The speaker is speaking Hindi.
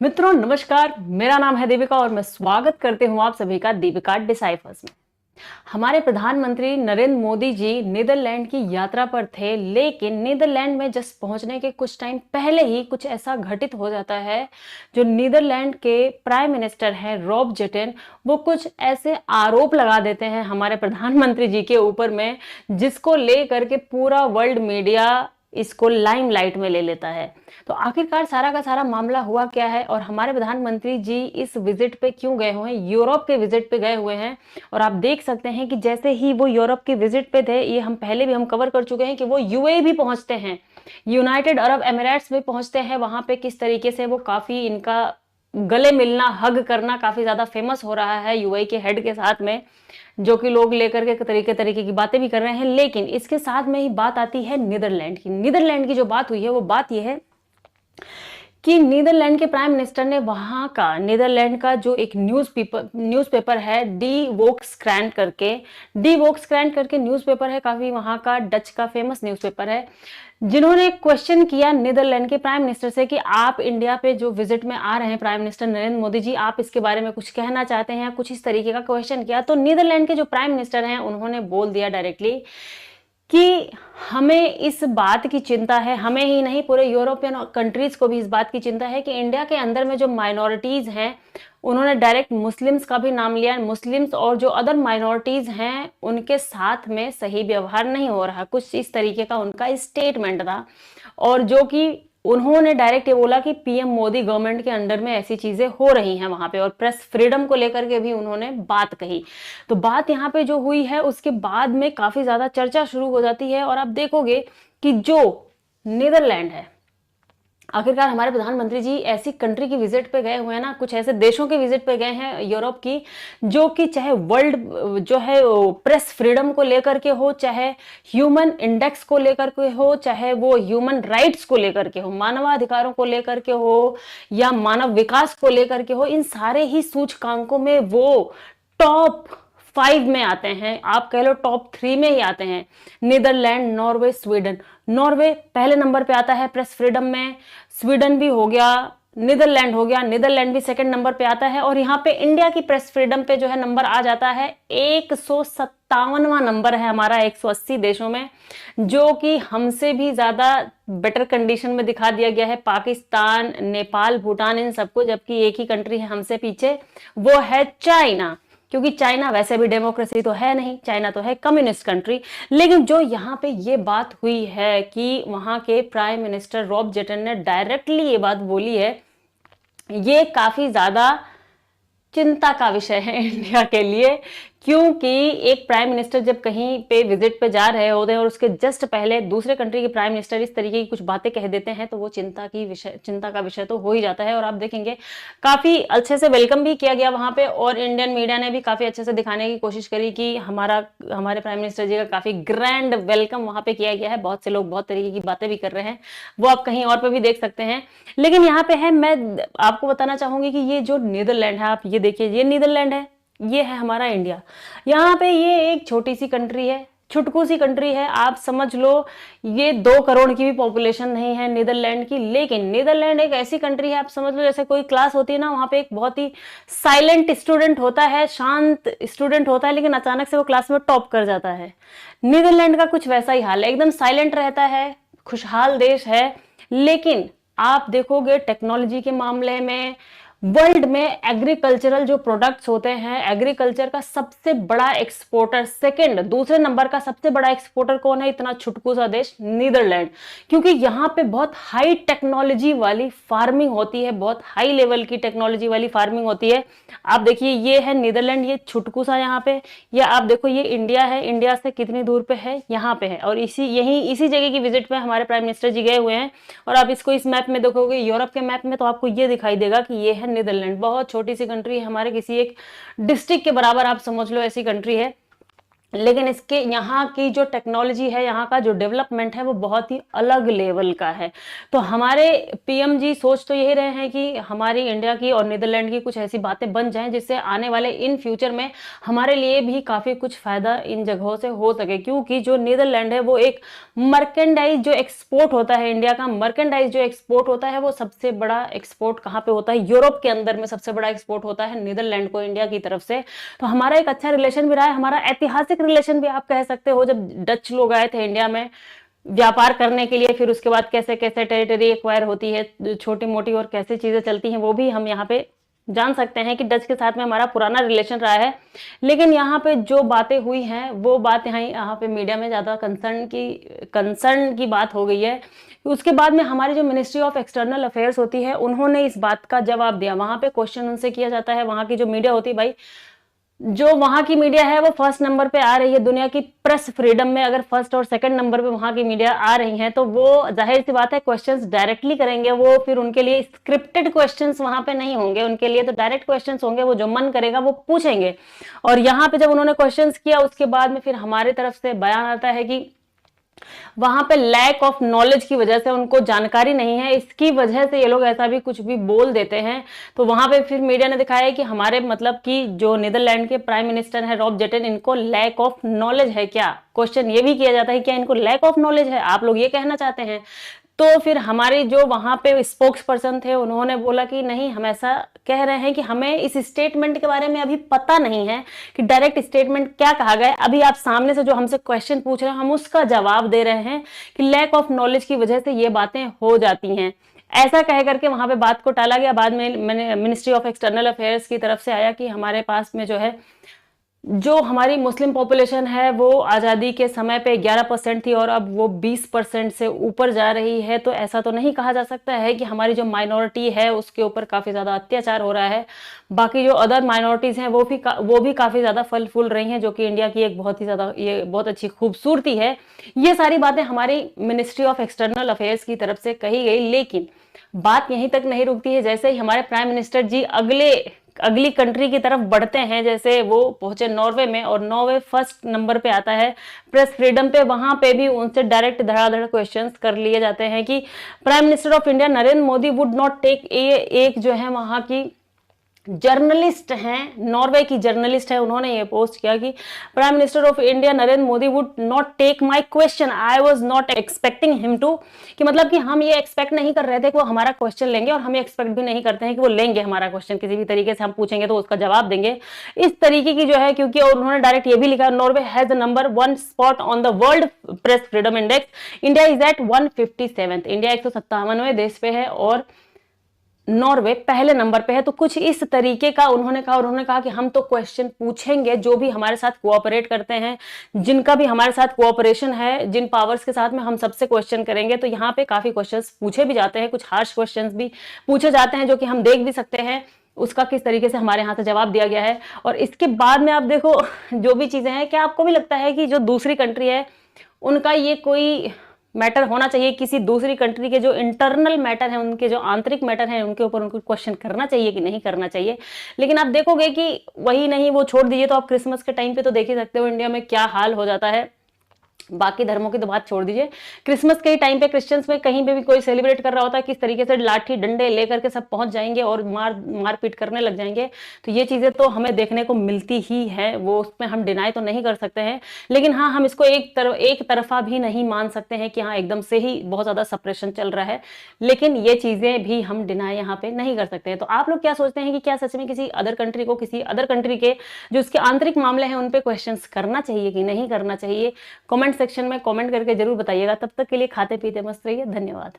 मित्रों नमस्कार, मेरा नाम है दीपिका और मैं स्वागत करती हूँ आप सभी का दीपिका डिसाइफर्स में। हमारे प्रधानमंत्री नरेंद्र मोदी जी नीदरलैंड की यात्रा पर थे, लेकिन नीदरलैंड में जस्ट पहुंचने के कुछ टाइम पहले ही कुछ ऐसा घटित हो जाता है। जो नीदरलैंड के प्राइम मिनिस्टर हैं रॉब जेटन, वो कुछ ऐसे आरोप लगा देते हैं हमारे प्रधानमंत्री जी के ऊपर में, जिसको लेकर के पूरा वर्ल्ड मीडिया इसको लाइमलाइट में ले लेता है। तो आखिरकार सारा का सारा मामला हुआ क्या है और हमारे प्रधानमंत्री जी इस विजिट पे क्यों गए हुए हैं, यूरोप के विजिट पे गए हुए हैं। और आप देख सकते हैं कि जैसे ही वो यूरोप के विजिट पे थे, ये हम पहले भी हम कवर कर चुके हैं कि वो यूएई भी पहुंचते हैं, यूनाइटेड अरब एमिरेट्स में पहुंचते हैं। वहां पे किस तरीके से वो काफी इनका गले मिलना, हग करना काफी ज्यादा फेमस हो रहा है यूएई के हेड के साथ में, जो कि लोग लेकर के तरीके तरीके की बातें भी कर रहे हैं। लेकिन इसके साथ में ही बात आती है नीदरलैंड की। नीदरलैंड की जो बात हुई है वो बात यह है कि नीदरलैंड के प्राइम मिनिस्टर ने वहां का, नीदरलैंड का जो एक न्यूज़पेपर है डी वोक्सक्रैंट करके न्यूज़पेपर है, काफी वहां का डच का फेमस न्यूज़पेपर है, जिन्होंने क्वेश्चन किया नीदरलैंड के प्राइम मिनिस्टर से कि आप इंडिया पे जो विजिट में आ रहे हैं प्राइम मिनिस्टर नरेंद्र मोदी जी, आप इसके बारे में कुछ कहना चाहते हैं, कुछ इस तरीके का क्वेश्चन किया। तो नीदरलैंड के जो प्राइम मिनिस्टर हैं उन्होंने बोल दिया डायरेक्टली कि हमें इस बात की चिंता है, हमें ही नहीं पूरे यूरोपियन कंट्रीज को भी इस बात की चिंता है कि इंडिया के अंदर में जो माइनॉरिटीज हैं, उन्होंने डायरेक्ट मुस्लिम्स का भी नाम लिया, मुस्लिम्स और जो अदर माइनॉरिटीज हैं उनके साथ में सही व्यवहार नहीं हो रहा, कुछ इस तरीके का उनका स्टेटमेंट था। और जो कि उन्होंने डायरेक्ट ये बोला कि पीएम मोदी गवर्नमेंट के अंडर में ऐसी चीजें हो रही हैं वहां पे, और प्रेस फ्रीडम को लेकर के भी उन्होंने बात कही। तो बात यहाँ पे जो हुई है उसके बाद में काफी ज्यादा चर्चा शुरू हो जाती है। और आप देखोगे कि जो नीदरलैंड है, आखिरकार हमारे प्रधानमंत्री जी ऐसी कंट्री की विजिट पे गए हुए हैं ना, कुछ ऐसे देशों के विजिट पे गए हैं यूरोप की, जो कि चाहे वर्ल्ड जो है प्रेस फ्रीडम को लेकर के हो, चाहे ह्यूमन इंडेक्स को लेकर के हो, चाहे वो ह्यूमन राइट्स को लेकर के हो, मानवाधिकारों को लेकर के हो, या मानव विकास को लेकर के हो, इन सारे ही सूचकांकों में वो टॉप 5 में आते हैं, आप कह लो टॉप 3 में ही आते हैं। Netherland, Norway, Sweden. नॉर्वे पहले नंबर पे आता है प्रेस फ्रीडम में, स्वीडन भी हो गया, नीदरलैंड हो गया, नीदरलैंड भी सेकंड नंबर पे आता है। और यहाँ पे इंडिया की प्रेस फ्रीडम पे जो है नंबर आ जाता है 157वां नंबर है हमारा 180 देशों में, जो कि हमसे भी ज्यादा बेटर कंडीशन में दिखा दिया गया है पाकिस्तान, नेपाल, भूटान, इन सबको, जबकि एक ही कंट्री है हमसे पीछे, वो है चाइना। क्योंकि चाइना वैसे भी डेमोक्रेसी तो है नहीं, चाइना तो है कम्युनिस्ट कंट्री। लेकिन जो यहाँ पे ये बात हुई है कि वहां के प्राइम मिनिस्टर रॉब जेटन ने डायरेक्टली ये बात बोली है, ये काफी ज्यादा चिंता का विषय है इंडिया के लिए। क्योंकि एक प्राइम मिनिस्टर जब कहीं पे विजिट पे जा रहे होते हैं और उसके जस्ट पहले दूसरे कंट्री के प्राइम मिनिस्टर इस तरीके की कुछ बातें कह देते हैं, तो वो चिंता का विषय तो हो ही जाता है। और आप देखेंगे काफी अच्छे से वेलकम भी किया गया वहां पे, और इंडियन मीडिया ने भी काफी अच्छे से दिखाने की कोशिश करी कि हमारे प्राइम मिनिस्टर जी का काफी ग्रैंड वेलकम वहां पे किया गया है। बहुत से लोग बहुत तरीके की बातें भी कर रहे हैं, वो आप कहीं और पे भी देख सकते हैं। लेकिन यहाँ पे है, मैं आपको बताना चाहूंगी कि ये जो नीदरलैंड है, आप ये देखिए, ये नीदरलैंड है, ये है हमारा इंडिया। यहाँ पे ये एक छोटी सी कंट्री है, छुटकू सी कंट्री है, आप समझ लो ये 2 करोड़ की भी पॉपुलेशन नहीं है नीदरलैंड की। लेकिन नीदरलैंड एक ऐसी कंट्री है, आप समझ लो जैसे कोई क्लास होती है ना, वहां पे एक बहुत ही साइलेंट स्टूडेंट होता है, शांत स्टूडेंट होता है, लेकिन अचानक से वो क्लास में टॉप कर जाता है। नीदरलैंड का कुछ वैसा ही हाल है, एकदम साइलेंट रहता है, खुशहाल देश है। लेकिन आप देखोगे टेक्नोलॉजी के मामले में, वर्ल्ड में एग्रीकल्चरल जो प्रोडक्ट्स होते हैं, एग्रीकल्चर का सबसे बड़ा एक्सपोर्टर, सेकंड दूसरे नंबर का सबसे बड़ा एक्सपोर्टर कौन है, इतना छुटकू सा देश, नीदरलैंड। क्योंकि यहाँ पे बहुत हाई टेक्नोलॉजी वाली फार्मिंग होती है, बहुत हाई लेवल की टेक्नोलॉजी वाली फार्मिंग होती है। आप देखिए ये है नीदरलैंड, ये छुटकू सा यहाँ पे, या आप देखो ये इंडिया है, इंडिया से कितनी दूर पे है, यहाँ पे है। और इसी जगह की विजिट पे हमारे प्राइम मिनिस्टर जी गए हुए हैं। और आप इसको इस मैप में देखोगे, यूरोप के मैप में, तो आपको ये दिखाई देगा कि ये है नीदरलैंड। बहुत छोटी सी कंट्री है, हमारे किसी एक डिस्ट्रिक्ट के बराबर आप समझ लो ऐसी कंट्री है। लेकिन इसके यहाँ की जो टेक्नोलॉजी है, यहाँ का जो डेवलपमेंट है वो बहुत ही अलग लेवल का है। तो हमारे पीएम जी सोच तो यही रहे हैं कि हमारी इंडिया की और नीदरलैंड की कुछ ऐसी बातें बन जाएं जिससे आने वाले इन फ्यूचर में हमारे लिए भी काफी कुछ फायदा इन जगहों से हो सके, क्योंकि जो नीदरलैंड है वो एक मर्केंडाइज जो एक्सपोर्ट होता है, इंडिया का मर्केंडाइज जो एक्सपोर्ट होता है वो सबसे बड़ा एक्सपोर्ट कहाँ पे होता है, यूरोप के अंदर में सबसे बड़ा एक्सपोर्ट होता है नीदरलैंड को इंडिया की तरफ से। तो हमारा एक अच्छा रिलेशन भी रहा है, हमारा ऐतिहासिक रिलेशन भी आप कह सकते हो। जब डच लोग आए थे इंडिया में व्यापार करने के लिए, फिर उसके बाद कैसे कैसे टेरिटरी एक्वायर होती है छोटी मोटी और कैसे चीजें चलती हैं, वो भी हम यहाँ पे जान सकते हैं कि डच के साथ में हमारा पुराना रिलेशन रहा है। लेकिन यहाँ पे जो बातें हुई हैं वो बात यहाँ पे मीडिया में ज्यादा कंसर्न की बात हो गई है। उसके बाद में हमारी जो मिनिस्ट्री ऑफ एक्सटर्नल अफेयर्स होती है उन्होंने इस बात का जवाब दिया। वहां पे क्वेश्चन उनसे किया जाता है, वहां की जो मीडिया होती है, भाई जो वहां की मीडिया है वो फर्स्ट नंबर पे आ रही है दुनिया की प्रेस फ्रीडम में, अगर फर्स्ट और सेकंड नंबर पे वहां की मीडिया आ रही है तो वो जाहिर सी बात है क्वेश्चंस डायरेक्टली करेंगे। वो फिर उनके लिए स्क्रिप्टेड क्वेश्चंस वहां पे नहीं होंगे, उनके लिए तो डायरेक्ट क्वेश्चंस होंगे, वो जो मन करेगा वो पूछेंगे। और यहाँ पे जब उन्होंने क्वेश्चंस किया उसके बाद में फिर हमारे तरफ से बयान आता है कि वहां पे लैक ऑफ नॉलेज की वजह से, उनको जानकारी नहीं है, इसकी वजह से ये लोग ऐसा भी कुछ भी बोल देते हैं। तो वहां पे फिर मीडिया ने दिखाया है कि हमारे मतलब कि जो नीदरलैंड के प्राइम मिनिस्टर है रॉब जेटन, इनको लैक ऑफ नॉलेज है क्या? क्वेश्चन ये भी किया जाता है क्या इनको लैक ऑफ नॉलेज है, आप लोग ये कहना चाहते हैं? तो फिर हमारे जो वहां पे स्पोक्स पर्सन थे उन्होंने बोला कि नहीं, हम ऐसा कह रहे हैं कि हमें इस स्टेटमेंट के बारे में अभी पता नहीं है कि डायरेक्ट स्टेटमेंट क्या कहा गया। अभी आप सामने से जो हमसे क्वेश्चन पूछ रहे हैं हम उसका जवाब दे रहे हैं कि लैक ऑफ नॉलेज की वजह से ये बातें हो जाती हैं। ऐसा कह करके वहां पे बात को टाला गया। बाद में मैंने मिनिस्ट्री ऑफ एक्सटर्नल अफेयर्स की तरफ से आया कि हमारे पास में जो है जो हमारी मुस्लिम पॉपुलेशन है वो आज़ादी के समय पे 11% थी और अब वो 20% से ऊपर जा रही है। तो ऐसा तो नहीं कहा जा सकता है कि हमारी जो माइनॉरिटी है उसके ऊपर काफ़ी ज़्यादा अत्याचार हो रहा है। बाकी जो अदर माइनॉरिटीज़ हैं वो भी काफ़ी ज़्यादा फल फूल रही हैं, जो कि इंडिया की एक बहुत ही ज़्यादा ये बहुत अच्छी खूबसूरती है। ये सारी बातें हमारी मिनिस्ट्री ऑफ एक्सटर्नल अफेयर्स की तरफ से कही गई। लेकिन बात यहीं तक नहीं रुकती है। जैसे ही हमारे प्राइम मिनिस्टर जी अगली कंट्री की तरफ बढ़ते हैं, जैसे वो पहुंचे नॉर्वे में और नॉर्वे फर्स्ट नंबर पे आता है प्रेस फ्रीडम पे, वहां पे भी उनसे डायरेक्ट धड़ाधड़ क्वेश्चंस कर लिए जाते हैं कि prime minister of India Narendra Modi would not take, एक जो है वहां की जर्नलिस्ट हैं, नॉर्वे की जर्नलिस्ट है, उन्होंने ये पोस्ट किया कि prime minister of India Narendra Modi would not take my question, I was not expecting him to, कि मतलब कि हम ये एक्सपेक्ट नहीं कर रहे थे कि वो हमारा क्वेश्चन लेंगे और हम एक्सपेक्ट भी नहीं करते हैं कि वो लेंगे हमारा क्वेश्चन, किसी भी तरीके से हम पूछेंगे तो उसका जवाब देंगे, इस तरीके की जो है। क्योंकि और उन्होंने डायरेक्ट ये भी लिखा, Norway has number 1 spot on the world press freedom index, India is at 157th, India 157वें देश पे है और नॉर्वे पहले नंबर पे है। तो कुछ इस तरीके का उन्होंने कहा कि हम तो क्वेश्चन पूछेंगे, जो भी हमारे साथ कोऑपरेट करते हैं, जिनका भी हमारे साथ कोऑपरेशन है, जिन पावर्स के साथ में, हम सबसे क्वेश्चन करेंगे। तो यहाँ पे काफी क्वेश्चंस पूछे भी जाते हैं, कुछ हार्श क्वेश्चंस भी पूछे जाते हैं जो कि हम देख भी सकते हैं उसका किस तरीके से हमारे यहाँ से जवाब दिया गया है। और इसके बाद में आप देखो जो भी चीजें हैं, क्या आपको भी लगता है कि जो दूसरी कंट्री है उनका ये कोई मैटर होना चाहिए, किसी दूसरी कंट्री के जो इंटरनल मैटर है, उनके जो आंतरिक मैटर है, उनके ऊपर उनको क्वेश्चन करना चाहिए कि नहीं करना चाहिए? लेकिन आप देखोगे कि वही नहीं, वो छोड़ दीजिए, तो आप क्रिसमस के टाइम पे तो देख ही सकते हो इंडिया में क्या हाल हो जाता है। बाकी धर्मों की तो बात छोड़ दीजिए, क्रिसमस के ही टाइम पे क्रिश्चियंस में कहीं पे भी कोई सेलिब्रेट कर रहा होता है, किस तरीके से लाठी डंडे लेकर के सब पहुंच जाएंगे और मारपीट करने लग जाएंगे। तो ये चीजें तो हमें देखने को मिलती ही है, वो उसमें हम डिनाई तो नहीं कर सकते हैं। लेकिन हाँ, हम इसको एक तरफा भी नहीं मान सकते हैं कि हाँ एकदम से ही बहुत ज्यादा सप्रेशन चल रहा है, लेकिन ये चीजें भी हम डिनाई यहाँ पे नहीं कर सकते हैं। तो आप लोग क्या सोचते हैं कि क्या सच में किसी अदर कंट्री को, किसी अदर कंट्री के जो उसके आंतरिक मामले हैं उन पे क्वेश्चंस करना चाहिए कि नहीं करना चाहिए? कमेंट सेक्शन में कमेंट करके जरूर बताइएगा। तब तक के लिए खाते पीते मस्त रहिए। धन्यवाद।